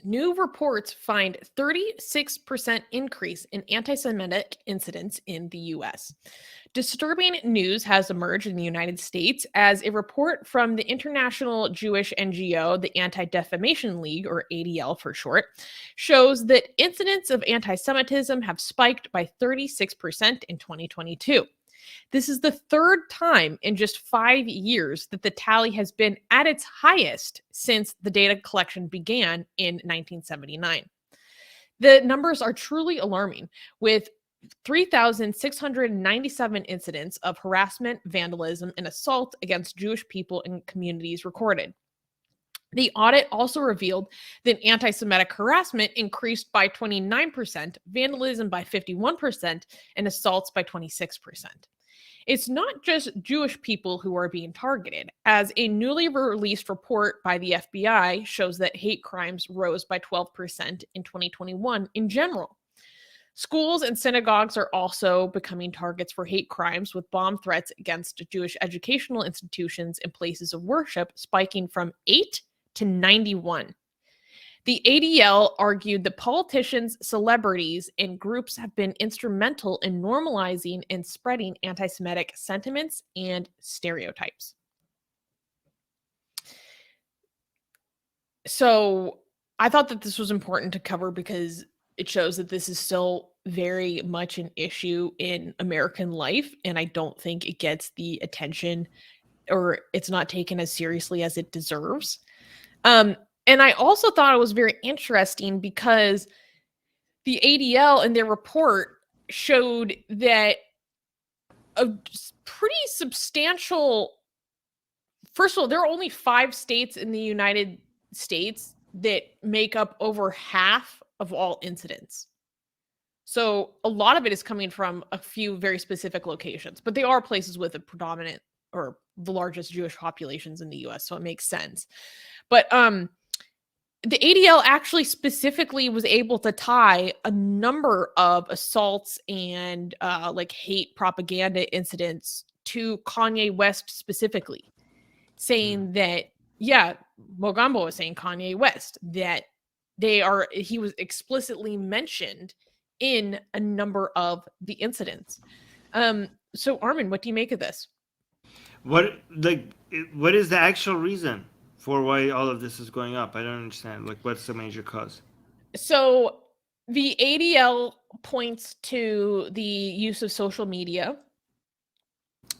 new reports find 36% increase in anti-Semitic incidents in the US. Disturbing news has emerged in the United States as a report from the International Jewish NGO, the Anti-Defamation League, or ADL for short, shows that incidents of anti-Semitism have spiked by 36% in 2022. This is the third time in just 5 years that the tally has been at its highest since the data collection began in 1979. The numbers are truly alarming, with 3,697 incidents of harassment, vandalism, and assault against Jewish people and communities recorded. The audit also revealed that anti-Semitic harassment increased by 29%, vandalism by 51%, and assaults by 26%. It's not just Jewish people who are being targeted, as a newly released report by the FBI shows that hate crimes rose by 12% in 2021 in general. Schools and synagogues are also becoming targets for hate crimes, with bomb threats against Jewish educational institutions and places of worship spiking from 8 to 91. The ADL argued that politicians, celebrities, and groups have been instrumental in normalizing and spreading anti-Semitic sentiments and stereotypes. So I thought that this was important to cover because it shows that this is still very much an issue in American life, and I don't think it gets the attention, or it's not taken as seriously as it deserves. And I also thought it was very interesting because the ADL in their report showed that a pretty substantial, first of all, there are only 5 states in the United States that make up over half of all incidents. So a lot of it is coming from a few very specific locations, but they are places with a predominant or the largest Jewish populations in the US, so it makes sense. But the ADL actually specifically was able to tie a number of assaults and like hate propaganda incidents to Kanye West specifically, saying that, yeah, Mogambo was saying Kanye West, that he was explicitly mentioned in a number of the incidents. So Armin, what do you make of this? What is the actual reason for why all of this is going up? I don't understand. Like, what's the major cause? So the ADL points to the use of social media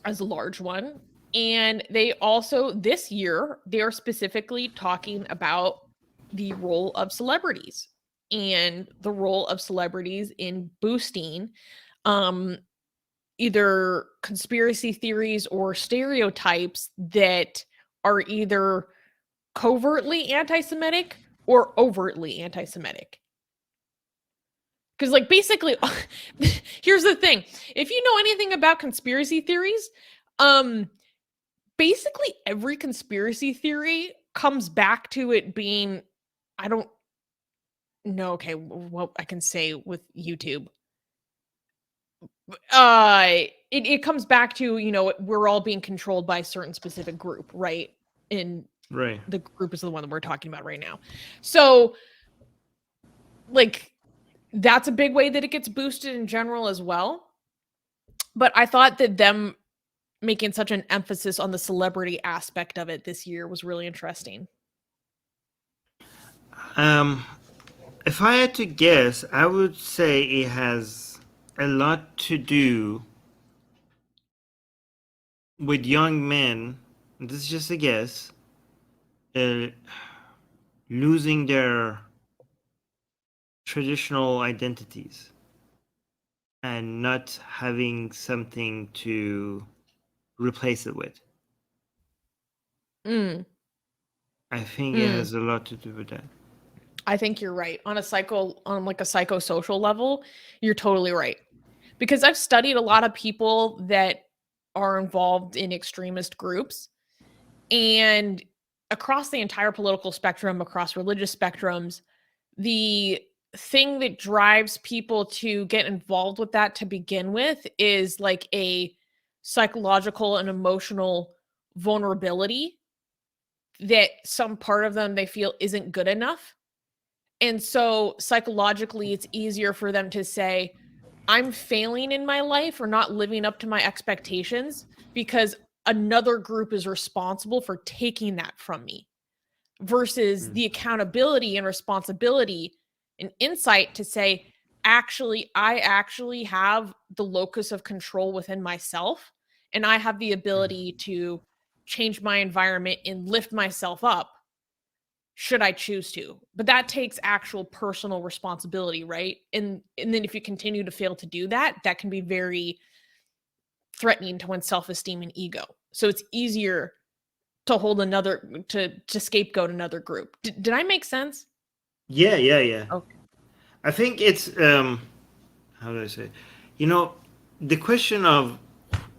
as a large one. And they also, this year, they are specifically talking about the role of celebrities and the role of celebrities in boosting either conspiracy theories or stereotypes that are either covertly anti-Semitic or overtly anti-Semitic. Because, like, basically, here's the thing. If you know anything about conspiracy theories, basically every conspiracy theory comes back to it being, I don't know, okay, what I can say with YouTube. It comes back to, you know, we're all being controlled by a certain specific group, right? Right. The group is the one that we're talking about right now. So, like, that's a big way that it gets boosted in general as well. But I thought that them making such an emphasis on the celebrity aspect of it this year was really interesting. If I had to guess, I would say it has a lot to do with young men. This is just a guess. Losing their traditional identities and not having something to replace it with. I think it has a lot to do with that. I think you're right. On like a psychosocial level, you're totally right. Because I've studied a lot of people that are involved in extremist groups, and across the entire political spectrum, across religious spectrums, the thing that drives people to get involved with that to begin with is like a psychological and emotional vulnerability that some part of them they feel isn't good enough. And so psychologically, it's easier for them to say, I'm failing in my life or not living up to my expectations because another group is responsible for taking that from me, versus the accountability and responsibility and insight to say, actually, I actually have the locus of control within myself, and I have the ability to change my environment and lift myself up should I choose to. But that takes actual personal responsibility, right? And then if you continue to fail to do that, that can be very threatening to one's self-esteem and ego. So it's easier to hold another to scapegoat another group. Did I make sense? Yeah, yeah, yeah. Okay. I think it's how do I say? You know, the question of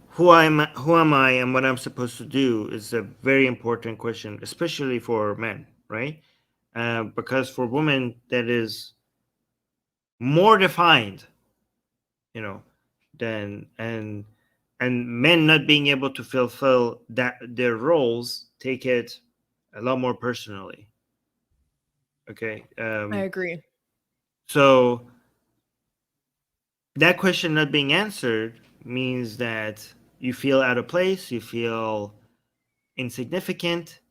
who am I and what I'm supposed to do is a very important question, especially for men, right? Because for women that is more defined, you know, than and men not being able to fulfill that their roles take it a lot more personally. Okay. I agree. So that question not being answered means that you feel out of place, you feel insignificant,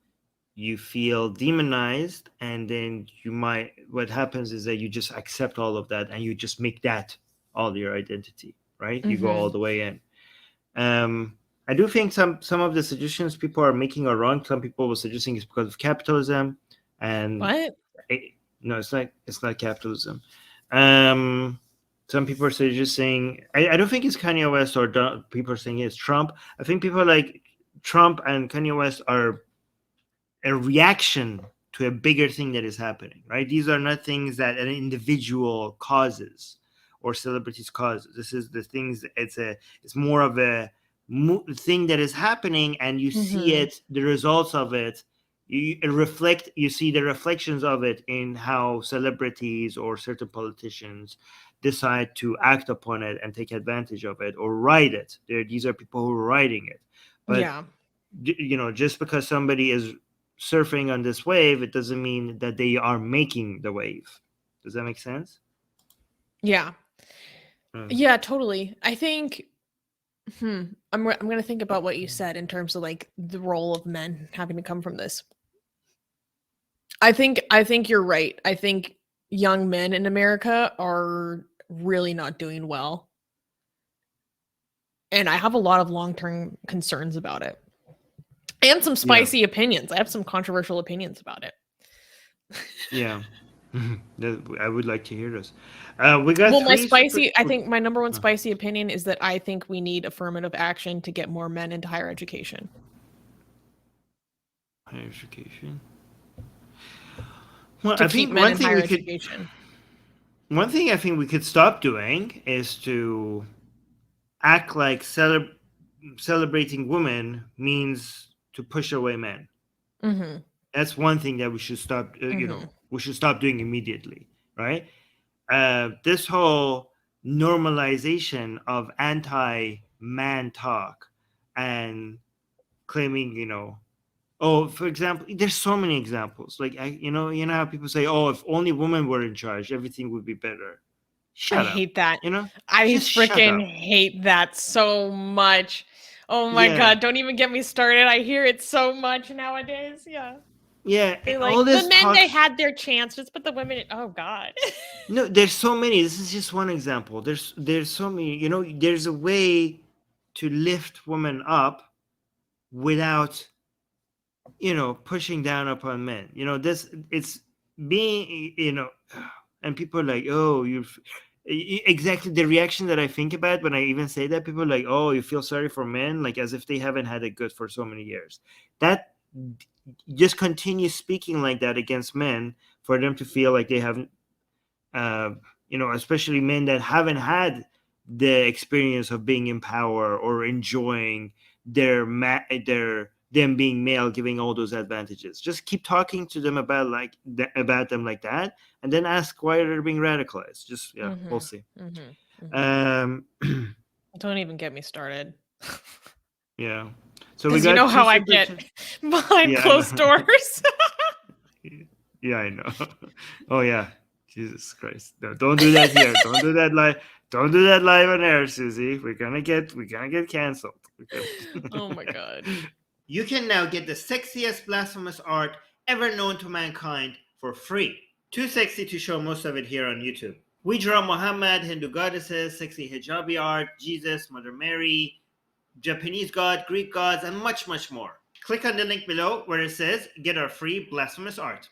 you feel demonized, and then what happens is that you just accept all of that and you just make that all your identity, right? You go all the way in. I do think some of the suggestions people are making are wrong. Some people were suggesting it's because of capitalism, and What? no, it's not capitalism. Some people are suggesting I don't think it's Kanye West or people are saying it's Trump. I think people like Trump and Kanye West are a reaction to a bigger thing that is happening, right? These are not things that an individual causes or celebrities causes. This is the things. It's more of a thing that is happening, and you see it, the results of it. You see the reflections of it in how celebrities or certain politicians decide to act upon it and take advantage of it or write it. These are people who are writing it, but Yeah. just because somebody is surfing on this wave, it doesn't mean that they are making the wave. Does that make sense? Yeah. Yeah, totally. I think I'm going to think about what you said in terms of like the role of men having to come from this. I think you're right. I think young men in America are really not doing well. And I have a lot of long-term concerns about it. And some spicy opinions. I have some controversial opinions about it. Yeah. I would like to hear this. We got I think my number one spicy opinion is that I think we need affirmative action to get more men into higher education. Higher education? Well, to I keep think men in higher education. One thing I think we could stop doing is to act like celebrating women means to push away men. That's one thing that we should stop. We should stop doing immediately, right? This whole normalization of anti-man talk and claiming, for example, there's so many examples. Like, how people say, "Oh, if only women were in charge, everything would be better." Shut up. I hate that. I Just shut freaking up. hate that so much. Oh my God, don't even get me started. I hear it so much nowadays. Yeah. Yeah, like all this the men, they had their chance, just put the women in. Oh God. No, there's so many. This is just one example. There's so many. There's a way to lift women up without pushing down upon men. It's being, and people are like, oh, exactly the reaction that I think about when I even say that. People are like, oh, you feel sorry for men, like as if they haven't had it good for so many years. That just continue speaking like that against men for them to feel like they haven't, especially men that haven't had the experience of being in power or enjoying them being male, giving all those advantages. Just keep talking to them about them like that, and then ask why they're being radicalized. Just we'll see. Don't even get me started. Yeah. So we got how I get behind closed doors. Yeah, I know. Oh yeah, Jesus Christ! No, don't do that here. Don't do that live. Don't do that live on air, Susie. We're gonna get canceled. Oh my god. You can now get the sexiest blasphemous art ever known to mankind for free. Too sexy to show most of it here on YouTube. We draw Muhammad, Hindu goddesses, sexy hijabi art, Jesus, Mother Mary, Japanese god, Greek gods, and much, much more. Click on the link below where it says get our free blasphemous art.